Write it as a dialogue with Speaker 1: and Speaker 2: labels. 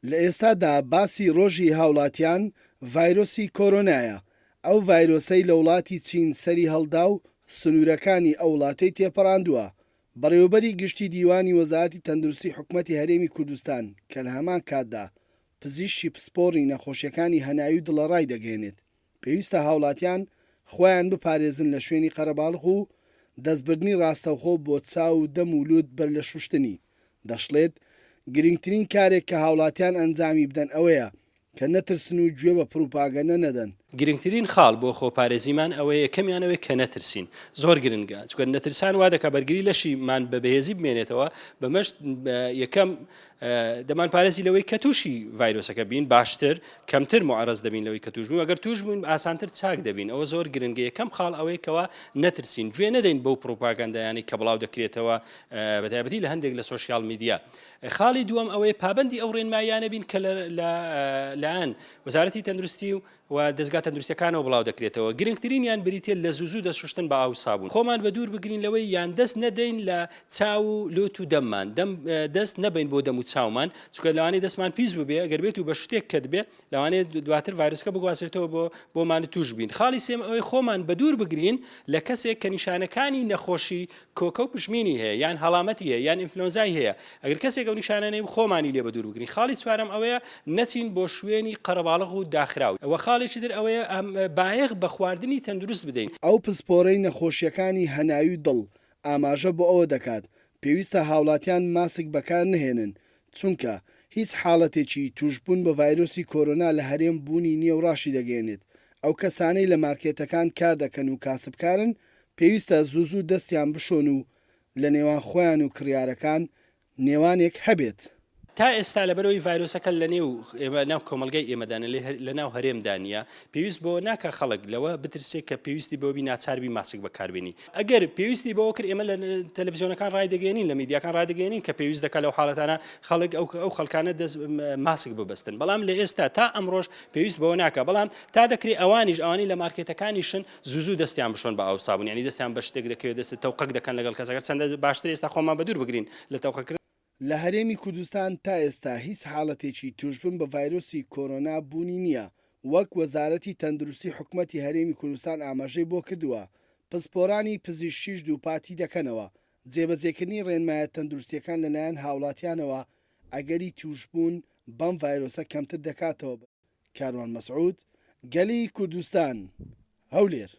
Speaker 1: لە ئێستادا باسی ڕۆژی هاوڵاتیان ڤایرۆسی کۆرۆنایە. ئەو ڤایرۆسەی لە وڵاتی چین سەری هەڵدا و سنوورەکانی ئەو وڵاتەی تێپەڕاندووە. بەڕێوەبەری گشتی دیوانی وەزارەتی تەندروستی حکوومەتی هەرێمی کوردستان کە لە هەمان کاتدا پزیشکی پسپۆڕی نەخۆشیەکانی هەناوی و دڵەڕای دەگەێنێت، پێویستە هاوڵاتیان خۆیان بپارێزن لە شوێنی قەرەباڵغ و دەستبردنی ڕاستەوخۆ بۆ چاو و دەم و لووت بەر لە شوشتنی. دەشڵێت گرنگترین کارێک کە هاوڵاتیان ئەنجامی بدەن ئەوەیە کە نەترسن و گوێ بە پروپاگەندە نەدەن.
Speaker 2: گرنگترین خاڵ بۆ خۆپارێزیمان ئەوەیە یەکەمیانەوەی کە نەترسین، زۆر گرنگە، چونکە نەترسان وا دەکات بەرگری لەشیمان بە بەهێزی بمێنێتەوە. بەمەشت یەکەم دەمان پارێزی لەوەی کە تووشی ڤایرۆسەکە بین، باشتر کەمتر معرض دەبین لەوەی کە توش بووین، ئەگەر توش بووین ئاسانتر چاک دەبین. ئەوە زۆر گرنگە. یەکەم خاڵ ئەوەیە کەوا نەترسین، گوێ نەدەین بەو پروپاگەندایانی کە بڵاو دەکرێتەوە بەتایبەتی لە هەندێک لە سۆشیال میدیا. خاڵی دووەم ئەوەیە پابەندی ئەو ڕێنماییانە بین کە لەلایەن وەزارەتی تەندروستی و دەستگا تەندروستیەکانەوە بڵاو دەکرێتەوە. گرنگترینیان بریتە لە زووزوو دەسوشتن بە ئاو سابوون. خۆمان بە دوور بگرین لەوەی یان دەست نەدەین لە چاو و لۆت و دەممان، دەست نەبین بۆ دەم و چاومان، چونکە لەوانەیە دەستمان پیس ببێ، ئەگەر بێت و بە شتێک کە دەبێ لەوانەیە دواتر ڤایرۆسەکە بگوازێتەوە بۆمان توش بین. خاڵی سێم ئەوەی خۆمان بە دوور بگرین لە کەسێک کە نیشانەکانی نەخۆشی کۆکە و پشمینی هەیە، یان هەڵامەتی هەیە، یان ئینفلۆنزای هەیە. ئەگەر کەسێک ئەو نیشانانەی خۆمانی لێ بە دوور بگرین. خاڵی چوارەم ئەوەیە نەچین بۆ شوێنی قەرەباڵغ و داخراوی. ئەوە خاڵێکی تر ئەوەیە بایەخ بە خواردنی تەندروست بدەین.
Speaker 1: ئەو پسپۆرەی نەخۆشیەکانی هەناوی و دڵ ئاماژە بۆ ئەوە دەکات پێویستە هاوڵاتیان ماسک بەکار نهێنن، چونکە هیچ حاڵەتێکی توشبوون بە ڤایرۆسی کۆرۆنا لە هەرێم بوونی نییە و ڕاشی دەگەێنێت. ئەو کەسانەی لە مارکێتەکان کار دەکەن و کاسبکارن پێویستە زوو دەستیان بشۆن و لە نێوان خۆیان و کڕیارەکان نێوانێک هەبێت.
Speaker 2: تا ئێستا لەبەرەوەی ڤایرۆسەکە لە ناو کۆمەلگای ئێمەدانە لە ناو هەرێمدانە، پێویست بۆ ناکە خەڵک لەوە بترسێت کە پێویستی بۆبی ناچاربی ماسک بەکاربێنی. ئەگەر پێویستی بەوە کرد ئێمە لە تەلەڤیزیۆنەکان ڕایدەگەێنین، لە میدیاکان ڕایدەگەێنین کە پێویست دەکات لەو حاڵەتانە خەڵک ئەو خەڵکانە دەست ماسک ببەستن. بەڵام لە ئێستا تا ئەمڕۆژ پێویست بەوە ناکە. بەڵام تا دەکرێت ئەوانی لە مارکێتەکانیشن زوو دەستیان بشۆن بە ئاو سابوون، یعنی دەستیان بە شتێک دەکەوێت دەست تەوقەک دەکەن لەگەڵ کەسەکە. چەندە باشتر ئێستا خۆمان بە دوور بگرین لە تەوقەکردن.
Speaker 1: لە هەرێمی کوردستان تا ئێستا هیچ حاڵەتێکی توشبن بە ڤایرۆسی کۆرۆنا بوونی نییە. وەک وەزارەتی تەندروستی حکوومەتی هەرێمی کوردستان ئاماژەی بۆ کردووە، پسپۆرانی پزیشکیش دووپاتی دەکەنەوە. جێبەجێکردنی ڕێنمایە تەندروستیەکان لەلایەن هاوڵاتیانەوە ئەگەری توشبوون بەم ڤایرۆسە کەمتر دەکاتەوە. کاروان مەسعود، گەلی کوردستان، هەولێر.